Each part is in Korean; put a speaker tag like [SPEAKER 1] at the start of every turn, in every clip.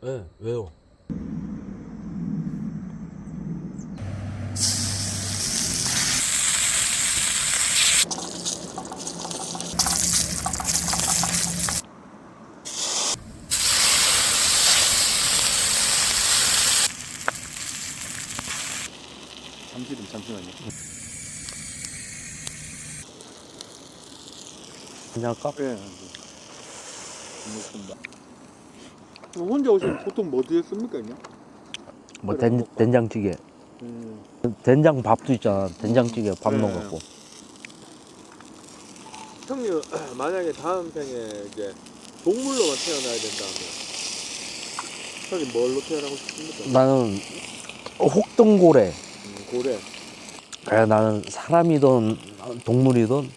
[SPEAKER 1] 네, 왜요?
[SPEAKER 2] 잠시만요.
[SPEAKER 1] 그냥 까?
[SPEAKER 2] 예. 고맙습니다. 혼자 오시면 보통 뭐 드셨습니까, 그냥?
[SPEAKER 1] 뭐
[SPEAKER 2] 그래, 먹고.
[SPEAKER 1] 된장찌개, 된장 밥도 있잖아. 된장찌개 밥
[SPEAKER 2] 네.
[SPEAKER 1] 넣어갖고.
[SPEAKER 2] 형님 만약에 다음 생에 이제 동물로만 태어나야 된다면 형님 뭘로 태어나고 싶습니까?
[SPEAKER 1] 나는 혹등고래.
[SPEAKER 2] 고래.
[SPEAKER 1] 그래, 나는 사람이든 동물이든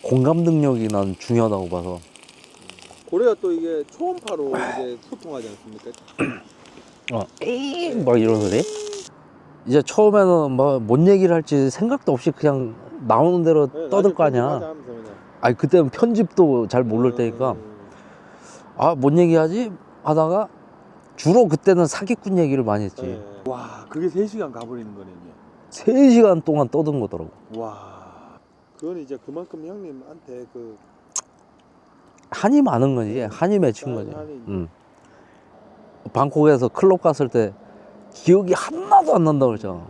[SPEAKER 1] 공감 능력이 난 중요하다고 봐서.
[SPEAKER 2] 고래가 또 이게 초음파로 이제 소통하지 않습니까?
[SPEAKER 1] 막 이런 소리. 이제 처음에는 뭐 뭔 얘기를 할지 생각도 없이 그냥 나오는 대로
[SPEAKER 2] 네,
[SPEAKER 1] 떠들
[SPEAKER 2] 나중에
[SPEAKER 1] 거 아니야.
[SPEAKER 2] 편집하자 하면서 그냥.
[SPEAKER 1] 아니 그때는 편집도 잘 모를 때니까 뭔 얘기하지 하다가 주로 그때는 사기꾼 얘기를 많이 했지.
[SPEAKER 2] 네. 와, 그게 3시간 가버리는 거네, 이제.
[SPEAKER 1] 3시간 동안 떠든 거더라고.
[SPEAKER 2] 와, 그건 이제 그만큼 형님한테 그
[SPEAKER 1] 한이 많은 거지. 한이 맺힌 거지.
[SPEAKER 2] 한이
[SPEAKER 1] 방콕에서 클럽 갔을 때 기억이 하나도 안 난다고 그랬잖아.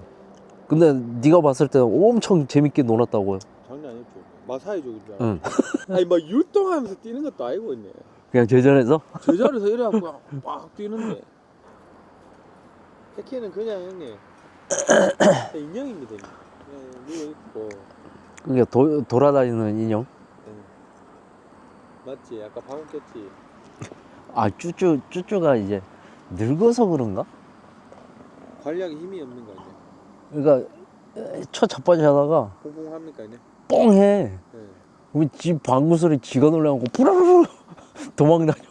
[SPEAKER 1] 근데 네가 봤을 때는 엄청 재밌게 놀았다고.
[SPEAKER 2] 장난 아니었죠. 마사이족인 줄
[SPEAKER 1] 응.
[SPEAKER 2] 알았어. 아니 막 율동하면서 뛰는 것도 알고 있네.
[SPEAKER 1] 그냥 제자리에서
[SPEAKER 2] 제자리에서 이래갖고 막 뛰는데 태키는 그냥 형님 인형입니다. 그냥 누워 있고.
[SPEAKER 1] 그게 돌아다니는 인형.
[SPEAKER 2] 맞지? 아까 방금 꼈지?
[SPEAKER 1] 쭈쭈가 이제 늙어서 그런가?
[SPEAKER 2] 관략에 힘이 없는 거 아니야?
[SPEAKER 1] 그러니까 첫 자빠지 하다가
[SPEAKER 2] 퐁퐁합니까 아니야?
[SPEAKER 1] 뻥해.
[SPEAKER 2] 네.
[SPEAKER 1] 그럼 집 방구 소리 지가 놀래갖고 부르르르 도망다녀.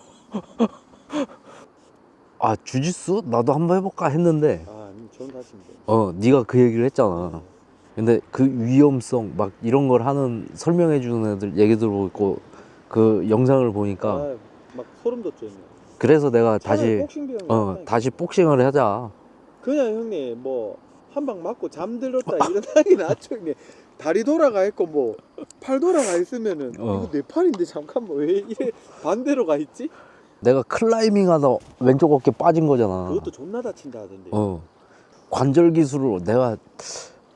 [SPEAKER 1] 주짓수? 나도 한번 해볼까 했는데
[SPEAKER 2] 좋은 탓인데.
[SPEAKER 1] 네가 그 얘기를 했잖아. 근데 그 위험성 막 이런 걸 하는 설명해 주는 애들 얘기 들어보고 그 영상을 보니까
[SPEAKER 2] 막 소름 돋죠. 형님.
[SPEAKER 1] 그래서 내가
[SPEAKER 2] 차라리
[SPEAKER 1] 다시
[SPEAKER 2] 복싱 배우는 게 낫다니까.
[SPEAKER 1] 다시 복싱을 하자.
[SPEAKER 2] 그냥 형님 뭐 한 방 맞고 잠들었다 일어나기 낫죠. 형님. 다리 돌아가 있고 뭐 팔 돌아가 있으면은 이거 내 팔인데 잠깐만 왜 이래 반대로 가 있지?
[SPEAKER 1] 내가 클라이밍 하다 왼쪽 어깨 빠진 거잖아.
[SPEAKER 2] 그것도 존나 다친다 하던데.
[SPEAKER 1] 관절 기술로 내가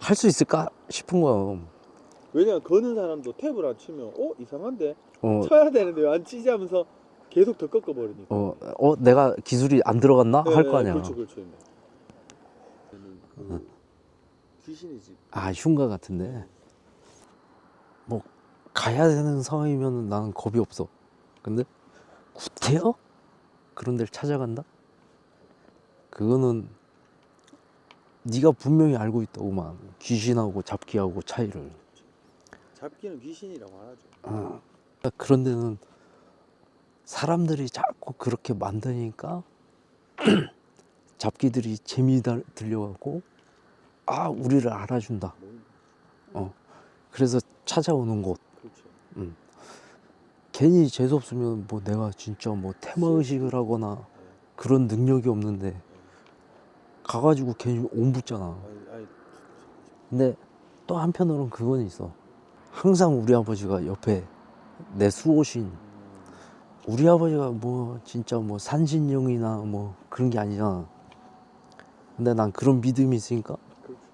[SPEAKER 1] 할 수 있을까 싶은 거야.
[SPEAKER 2] 왜냐면 거는 사람도 탭을 안 치면 이상한데 쳐야 되는데 왜 안 치지 하면서 계속 더 꺾어버리니까.
[SPEAKER 1] 내가 기술이 안 들어갔나 할 거 아니야.
[SPEAKER 2] 그렇죠. 귀신이지.
[SPEAKER 1] 흉가 같은데 뭐 가야 되는 상황이면 나는 겁이 없어. 근데 구태여? 그런 데를 찾아간다? 그거는 네가 분명히 알고 있다고만. 귀신하고 잡기하고 차이를.
[SPEAKER 2] 잡기는 귀신이라고 하죠.
[SPEAKER 1] 그런 데는 사람들이 자꾸 그렇게 만드니까 잡기들이 재미 들려갖고 우리를 알아준다. 그래서 찾아오는 곳.
[SPEAKER 2] 그렇죠.
[SPEAKER 1] 괜히 재수없으면 뭐 내가 진짜 뭐 테마의식을 하거나 그런 능력이 없는데 가가지고 괜히 옴붙잖아. 근데 또 한편으로는 그건 있어. 항상 우리 아버지가 옆에 내 수호신. 우리 아버지가 뭐 진짜 뭐 산신령이나 뭐 그런 게 아니잖아. 근데 난 그런 믿음이 있으니까
[SPEAKER 2] 그렇죠.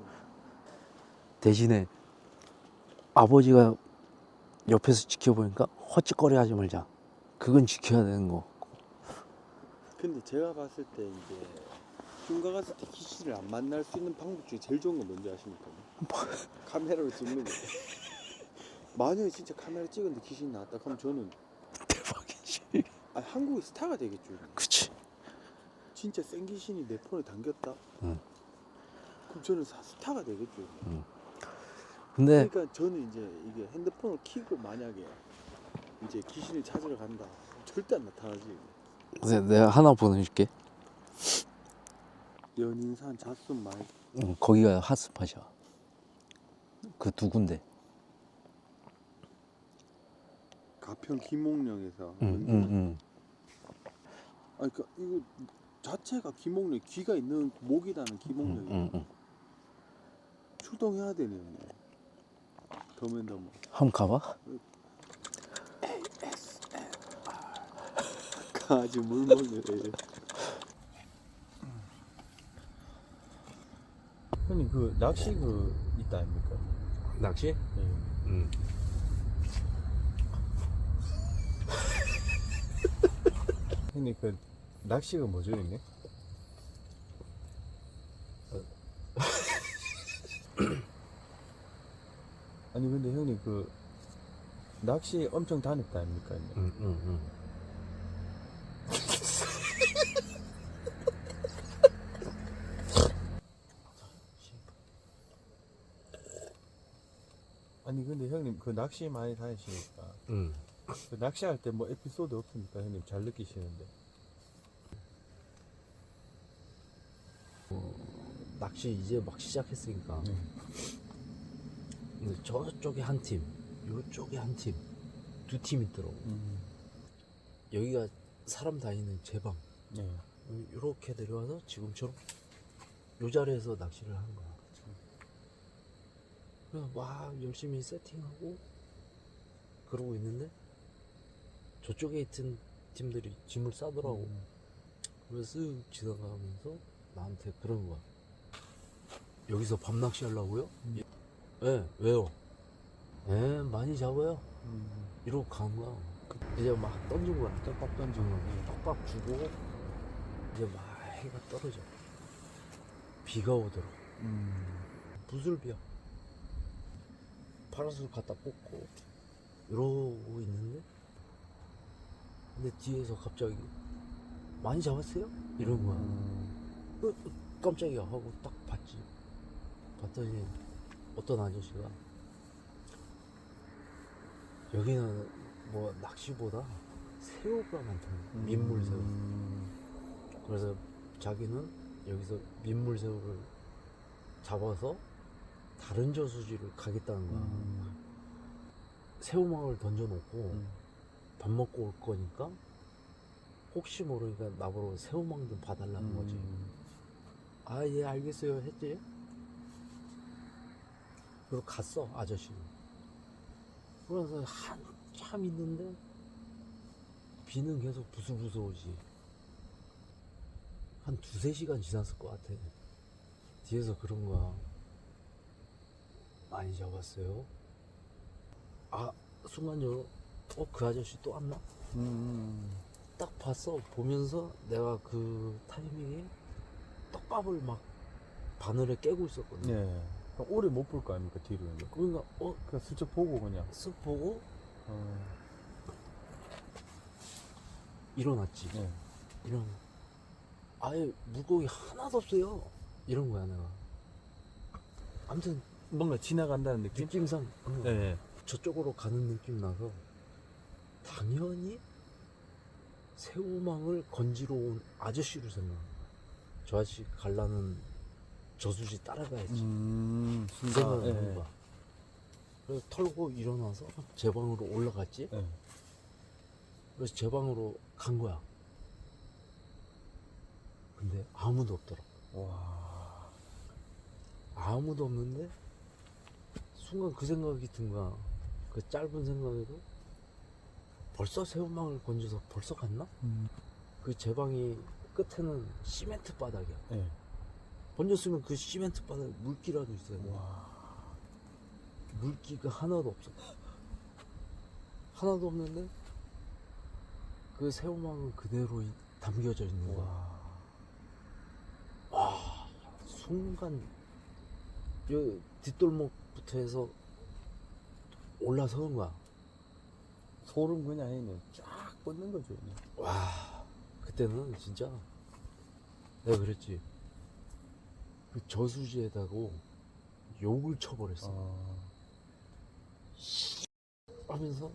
[SPEAKER 1] 대신에 아버지가 옆에서 지켜보니까 헛짓거리 하지 말자. 그건 지켜야 되는 거.
[SPEAKER 2] 근데 제가 봤을 때 이제 흉가 갔을 때 귀신을 안 만날 수 있는 방법 중에 제일 좋은 건 뭔지 아십니까? 카메라로 찍는 거. 만약에 진짜 카메라 찍었는데 귀신이 나왔다 그럼 저는
[SPEAKER 1] 대박이지.
[SPEAKER 2] 한국의 스타가 되겠죠.
[SPEAKER 1] 그치.
[SPEAKER 2] 진짜 센 귀신이 내 폰에 담겼다.
[SPEAKER 1] 응.
[SPEAKER 2] 그럼 저는 스타가 되겠죠.
[SPEAKER 1] 근데
[SPEAKER 2] 그러니까 저는 이제 이게 핸드폰을 켜고 만약에 이제 귀신을 찾으러 간다. 절대 안 나타나지.
[SPEAKER 1] 내가 하나 보내줄게.
[SPEAKER 2] 연인산 잣순 말.
[SPEAKER 1] 거기가 핫스팟이야. 그 두 군데.
[SPEAKER 2] 가평 김옥령에서. 아니 그 이거 자체가 기목력 귀가 있는 목이라는 기목력이
[SPEAKER 1] 응.
[SPEAKER 2] 출동해야 되네요. 더맨더머.
[SPEAKER 1] 한번 가봐.
[SPEAKER 2] 강아지 물 먹는 애. 형님 그 낚시 그 있다 아닙니까?
[SPEAKER 1] 낚시?
[SPEAKER 2] 네.
[SPEAKER 1] 응.
[SPEAKER 2] 형님 그 낚시가 뭐죠 형님? 아니 근데 형님 그 낚시 엄청 다녔다 아닙니까? 형님?
[SPEAKER 1] 응.
[SPEAKER 2] 아니 근데 형님 그 낚시 많이 다니시니까
[SPEAKER 1] 응.
[SPEAKER 2] 그 낚시할 때 뭐 에피소드 없습니까 형님 잘 느끼시는데?
[SPEAKER 1] 낚시 이제 막 시작했으니까. 근데 저쪽에 한 팀, 요쪽에 한 팀, 두 팀 있더라고. 여기가 사람 다니는 제방.
[SPEAKER 2] 네.
[SPEAKER 1] 이렇게 내려와서 지금처럼 요 자리에서 낚시를 하는 거야. 그래서 막 열심히 세팅하고 그러고 있는데 저쪽에 있던 팀들이 짐을 싸더라고. 그래서 쓱 지나가면서 나한테 그러는 거야. 여기서 밤낚시 하려고요? 예, 왜요? 예, 많이 잡아요. 이러고 간 거야. 이제 막 던진 거야.
[SPEAKER 2] 떡밥 던지고.
[SPEAKER 1] 떡밥 주고 이제 막 해가 떨어져. 비가 오더라고. 부슬비야. 파라솔 갖다 꽂고 이러고 있는데 근데 뒤에서 갑자기 많이 잡았어요? 이런 거야. 깜짝이야 하고 딱 봤지. 봤더니 어떤 아저씨가 여기는 뭐 낚시보다 새우가 많다는 민물새우. 그래서 자기는 여기서 민물새우를 잡아서 다른 저수지를 가겠다는 거야. 새우망을 던져놓고 밥 먹고 올 거니까 혹시 모르니까 나보러 새우망 좀 봐달라는 거지. 아, 예, 알겠어요 했지. 그리고 갔어 아저씨. 그래서 한참 있는데 비는 계속 부슬부슬 오지. 한 2-3시간 지났을 것 같아. 뒤에서 그런 거야. 많이 잡았어요? 아, 순간적으로 그 아저씨 또 왔나? 딱 봤어. 보면서 내가 그 타이밍에 떡밥을 막 바늘에 깨고 있었거든.
[SPEAKER 2] 네. 오래 못 볼 거 아닙니까 뒤로.
[SPEAKER 1] 그러니까
[SPEAKER 2] 그냥 슬쩍 보고 그냥.
[SPEAKER 1] 쓱 보고 일어났지.
[SPEAKER 2] 네.
[SPEAKER 1] 이런 아예 물고기 하나도 없어요. 이런 거야 내가. 아무튼
[SPEAKER 2] 뭔가 지나간다는 느낌?
[SPEAKER 1] 느낌상
[SPEAKER 2] 네.
[SPEAKER 1] 저쪽으로 가는 느낌 나서 당연히 새우망을 건지러 온 아저씨를 생각한 거야. 저 아저씨 갈라는 저수지 따라가야지. 이 생각을 한 거야. 그래서 털고 일어나서 제 방으로 올라갔지.
[SPEAKER 2] 네.
[SPEAKER 1] 그래서 제 방으로 간 거야. 근데 아무도 없더라.
[SPEAKER 2] 와.
[SPEAKER 1] 아무도 없는데 순간 그 생각이 든 거야. 그 짧은 생각에도 벌써 새우망을 건져서 벌써 갔나? 그 제 방이 끝에는 시멘트 바닥이야.
[SPEAKER 2] 네.
[SPEAKER 1] 건졌으면 그 시멘트 바닥에 물기라도 있어야 돼.
[SPEAKER 2] 와.
[SPEAKER 1] 물기가 하나도 없어. 하나도 없는데 그 새우망은 그대로 담겨져 있는 거야. 와, 순간 요 뒷골목부터 해서 올라서는 거야.
[SPEAKER 2] 소름 그냥 해는 쫙 뻗는 거죠. 그냥.
[SPEAKER 1] 와, 그때는 진짜 내가 그랬지. 그 저수지에다가 욕을 쳐버렸어. 하면서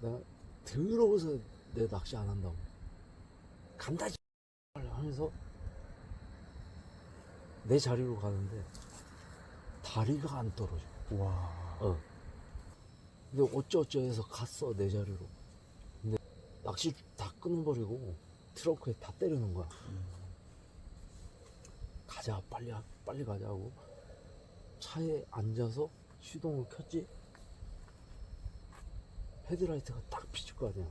[SPEAKER 1] 내가 더러워서 내 낚시 안 한다고. 간다 하면서 내 자리로 가는데 다리가 안 떨어져.
[SPEAKER 2] 와.
[SPEAKER 1] 근데 어쩌어쩌 해서 갔어 내 자리로. 근데 낚시 다 끊어버리고 트렁크에 다 때려놓은 거야. 가자, 빨리 가자고. 차에 앉아서 시동을 켰지. 헤드라이트가 딱 비칠 거 아니야.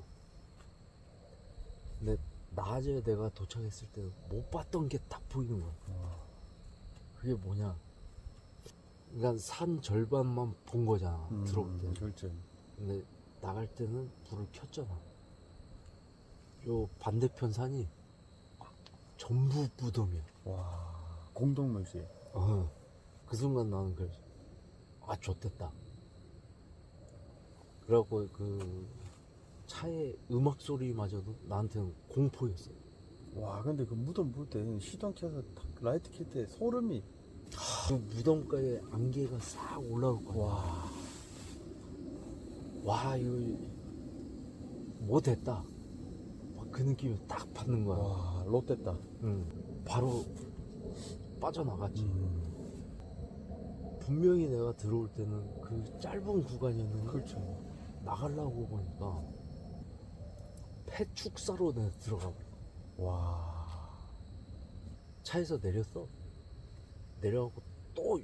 [SPEAKER 1] 근데 낮에 내가 도착했을 때 못 봤던 게 딱 보이는 거야. 그게 뭐냐? 그러니까 산 절반만 본 거잖아. 들어올 때.
[SPEAKER 2] 그렇죠.
[SPEAKER 1] 근데 나갈 때는 불을 켰잖아. 요 반대편 산이 전부 무덤이야.
[SPEAKER 2] 와, 공동묘지.
[SPEAKER 1] 그 순간 나는 그래. 아, 좋댔다. 그래갖고 그 차의 음악 소리마저도 나한테는 공포였어.
[SPEAKER 2] 와, 근데 그 무덤 볼 때 시동 켜서 탁 라이트 켤 때 소름이.
[SPEAKER 1] 그 무덤가에 안개가 싹 올라올 거야. 와, 이거 뭐 됐다. 막 그 느낌이 딱 받는 거야.
[SPEAKER 2] 와, 롯됐다.
[SPEAKER 1] 바로 빠져나갔지. 분명히 내가 들어올 때는 그 짧은 구간이었는데
[SPEAKER 2] 그렇죠.
[SPEAKER 1] 나가려고 보니까 폐축사로 내가 들어가 버려.
[SPEAKER 2] 와,
[SPEAKER 1] 차에서 내렸어. 내려가고 또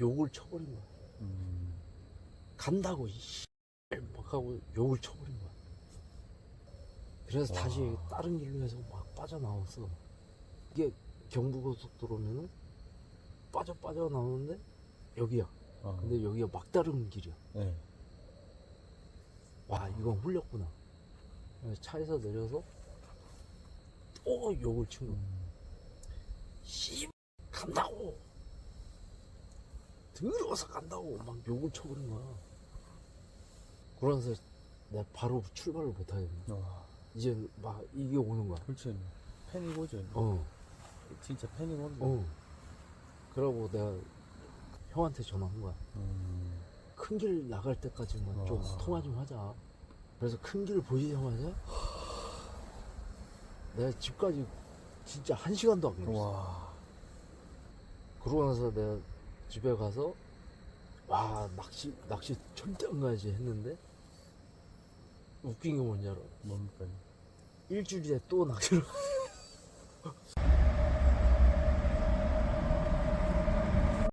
[SPEAKER 1] 욕을 쳐버린 거야. 간다고 막 하고 욕을 쳐버린 거야. 그래서
[SPEAKER 2] 와.
[SPEAKER 1] 다시 다른 길로 해서 막 빠져나왔어. 이게 경부고속도로면은 빠져나오는데 여기야. 근데 여기가 막다른 길이야.
[SPEAKER 2] 네.
[SPEAKER 1] 와, 이건 홀렸구나. 그래서 차에서 내려서 또 욕을 친 거야. 씨, 간다고! 들어서 간다고! 막 욕을 쳐버린 거야. 그러면서 내가 바로 출발을 못 하겠네. 이제 막 이게 오는 거야.
[SPEAKER 2] 그렇죠. 패닉 오죠. 진짜 패닉 온다.
[SPEAKER 1] 그러고 내가 형한테 전화한 거야. 큰 길 나갈 때까지만 좀 통화 좀 하자. 그래서 큰 길 보이자마자 내가 집까지 진짜 1시간도 안 걸렸어.
[SPEAKER 2] 와,
[SPEAKER 1] 그러고 나서 내가 집에 가서 와, 낚시 절대 안 가야지 했는데 웃긴 게 뭔지 알아?
[SPEAKER 2] 뭡니까?
[SPEAKER 1] 일주일 뒤에 또 낚시를